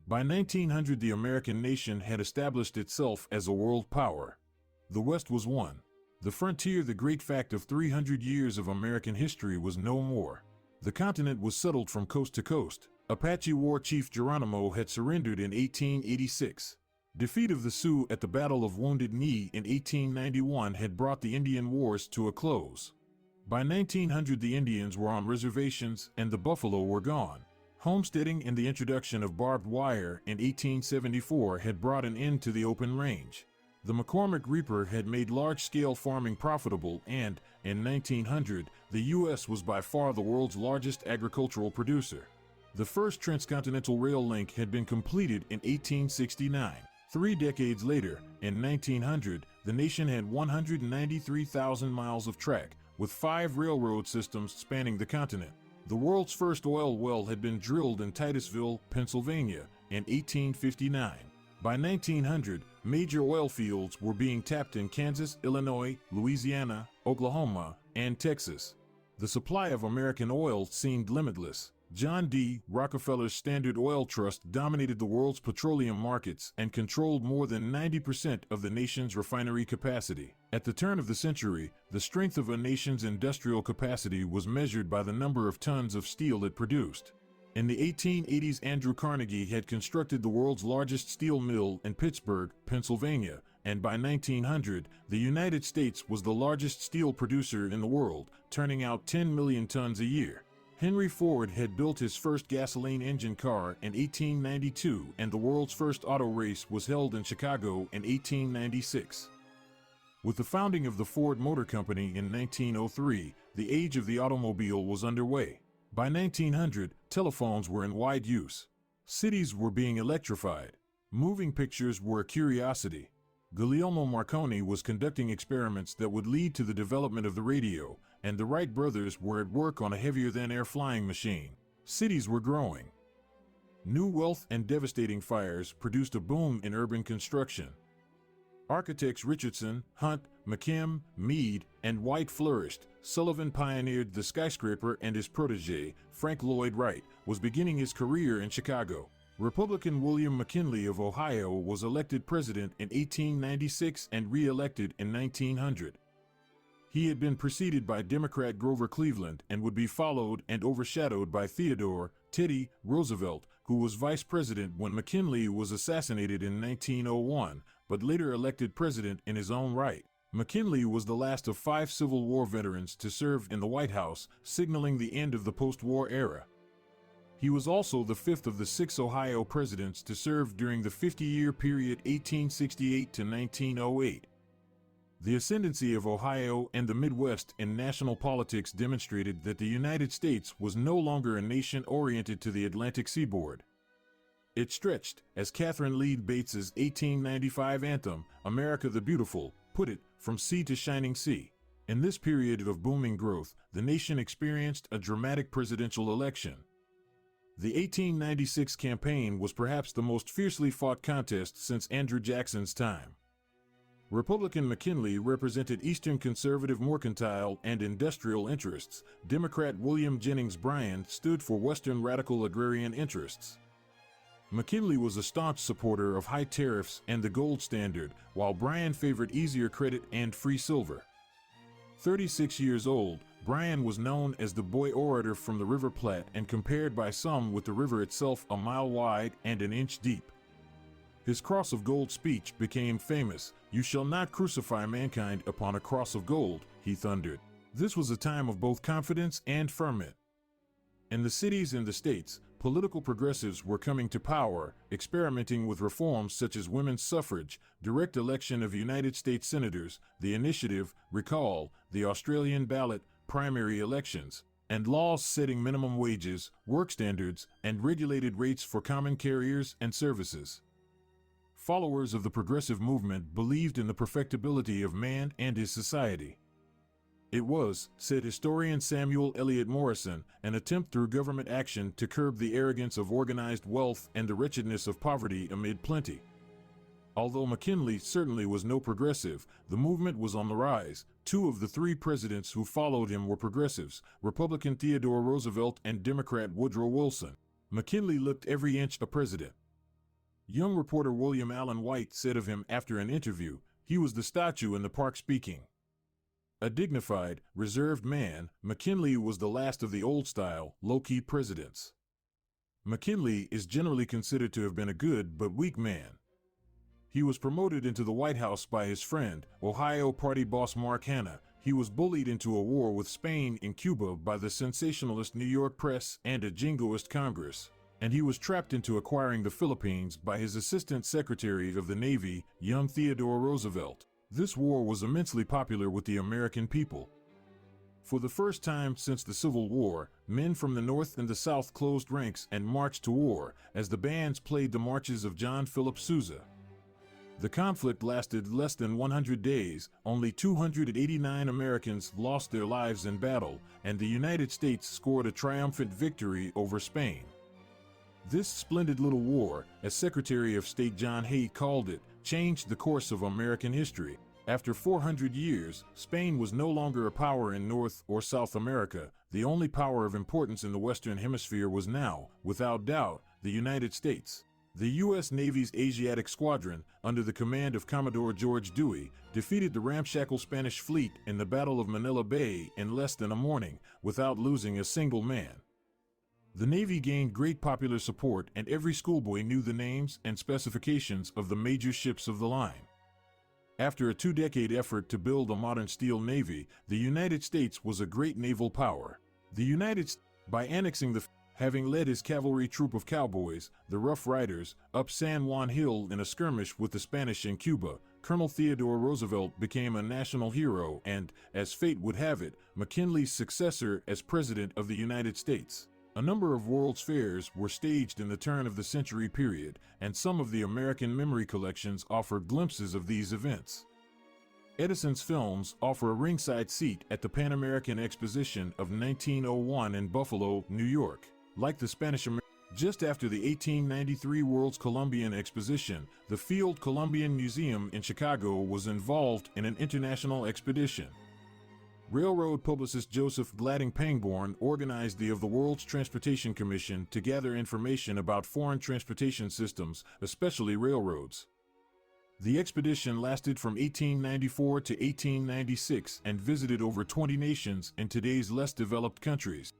By 1900, the American nation had established itself as a world power. The West was won. The frontier, the great fact of 300 years of American history, was no more. The continent was settled from coast to coast. Apache war chief Geronimo had surrendered in 1886. Defeat of the Sioux at the Battle of Wounded Knee in 1891 had brought the Indian Wars to a close. By 1900, the Indians were on reservations and the buffalo were gone. Homesteading and the introduction of barbed wire in 1874 had brought an end to the open range. The McCormick Reaper had made large-scale farming profitable, and, in 1900, the U.S. was by far the world's largest agricultural producer. The first transcontinental rail link had been completed in 1869. 3 decades later, in 1900, the nation had 193,000 miles of track, with 5 railroad systems spanning the continent. The world's first oil well had been drilled in Titusville, Pennsylvania, in 1859. By 1900, major oil fields were being tapped in Kansas, Illinois, Louisiana, Oklahoma, and Texas. The supply of American oil seemed limitless. John D. Rockefeller's Standard Oil Trust dominated the world's petroleum markets and controlled more than 90% of the nation's refinery capacity. At the turn of the century, the strength of a nation's industrial capacity was measured by the number of tons of steel it produced. In the 1880s, Andrew Carnegie had constructed the world's largest steel mill in Pittsburgh, Pennsylvania, and by 1900, the United States was the largest steel producer in the world, turning out 10 million tons a year. Henry Ford had built his first gasoline engine car in 1892, and the world's first auto race was held in Chicago in 1896. With the founding of the Ford Motor Company in 1903, the age of the automobile was underway. By 1900, telephones were in wide use. Cities were being electrified. Moving pictures were a curiosity. Guglielmo Marconi was conducting experiments that would lead to the development of the radio, and the Wright brothers were at work on a heavier-than-air flying machine. Cities were growing. New wealth and devastating fires produced a boom in urban construction. Architects Richardson, Hunt, McKim, Mead, and White flourished. Sullivan pioneered the skyscraper, and his protege, Frank Lloyd Wright, was beginning his career in Chicago. Republican William McKinley of Ohio was elected president in 1896 and re-elected in 1900. He had been preceded by Democrat Grover Cleveland and would be followed and overshadowed by Theodore Teddy Roosevelt, who was vice president when McKinley was assassinated in 1901, but later elected president in his own right. McKinley was the last of 5 Civil War veterans to serve in the White House, signaling the end of the post-war era. He was also the 5th of the 6 Ohio presidents to serve during the 50-year period 1868 to 1908. The ascendancy of Ohio and the Midwest in national politics demonstrated that the United States was no longer a nation oriented to the Atlantic seaboard. It stretched, as Catherine Lee Bates's 1895 anthem, "America the Beautiful," put it, from sea to shining sea. In this period of booming growth, the nation experienced a dramatic presidential election. The 1896 campaign was perhaps the most fiercely fought contest since Andrew Jackson's time. Republican McKinley represented Eastern conservative mercantile and industrial interests. Democrat William Jennings Bryan stood for Western radical agrarian interests. McKinley was a staunch supporter of high tariffs and the gold standard, while Bryan favored easier credit and free silver. 36 years old, Bryan was known as the boy orator from the River Platte and compared by some with the river itself, a mile wide and an inch deep. His cross of gold speech became famous. "You shall not crucify mankind upon a cross of gold," he thundered. This was a time of both confidence and ferment. In the cities and the states, political progressives were coming to power, experimenting with reforms such as women's suffrage, direct election of United States senators, the initiative, recall, the Australian ballot, primary elections, and laws setting minimum wages, work standards, and regulated rates for common carriers and services. Followers of the progressive movement believed in the perfectibility of man and his society. It was, said historian Samuel Eliot Morison, an attempt through government action to curb the arrogance of organized wealth and the wretchedness of poverty amid plenty. Although McKinley certainly was no progressive, the movement was on the rise. 2 of the 3 presidents who followed him were progressives, Republican Theodore Roosevelt and Democrat Woodrow Wilson. McKinley looked every inch a president. Young reporter William Allen White said of him after an interview, "He was the statue in the park speaking." A dignified, reserved man, McKinley was the last of the old-style, low-key presidents. McKinley is generally considered to have been a good but weak man. He was promoted into the White House by his friend, Ohio party boss Mark Hanna. He was bullied into a war with Spain in Cuba by the sensationalist New York press and a jingoist Congress, and he was trapped into acquiring the Philippines by his Assistant Secretary of the Navy, young Theodore Roosevelt. This war was immensely popular with the American people. For the first time since the Civil War, men from the North and the South closed ranks and marched to war as the bands played the marches of John Philip Sousa. The conflict lasted less than 100 days, only 289 Americans lost their lives in battle, and the United States scored a triumphant victory over Spain. This splendid little war, as Secretary of State John Hay called it, changed the course of American history. After 400 years, Spain was no longer a power in North or South America. The only power of importance in the Western Hemisphere was now, without doubt, the United States. The U.S. Navy's Asiatic Squadron, under the command of Commodore George Dewey, defeated the ramshackle Spanish fleet in the Battle of Manila Bay in less than a morning, without losing a single man. The Navy gained great popular support, and every schoolboy knew the names and specifications of the major ships of the line. After a two-decade effort to build a modern steel navy, the United States was a great naval power. The United States, by annexing having led his cavalry troop of cowboys, the Rough Riders, up San Juan Hill in a skirmish with the Spanish in Cuba, Colonel Theodore Roosevelt became a national hero and, as fate would have it, McKinley's successor as President of the United States. A number of World's Fairs were staged in the turn-of-the-century period, and some of the American memory collections offer glimpses of these events. Edison's films offer a ringside seat at the Pan American Exposition of 1901 in Buffalo, New York. Like the just after the 1893 World's Columbian Exposition, the Field Columbian Museum in Chicago was involved in an international expedition. Railroad publicist Joseph Gladding Pangborn organized the World's Transportation Commission to gather information about foreign transportation systems, especially railroads. The expedition lasted from 1894 to 1896 and visited over 20 nations in today's less developed countries.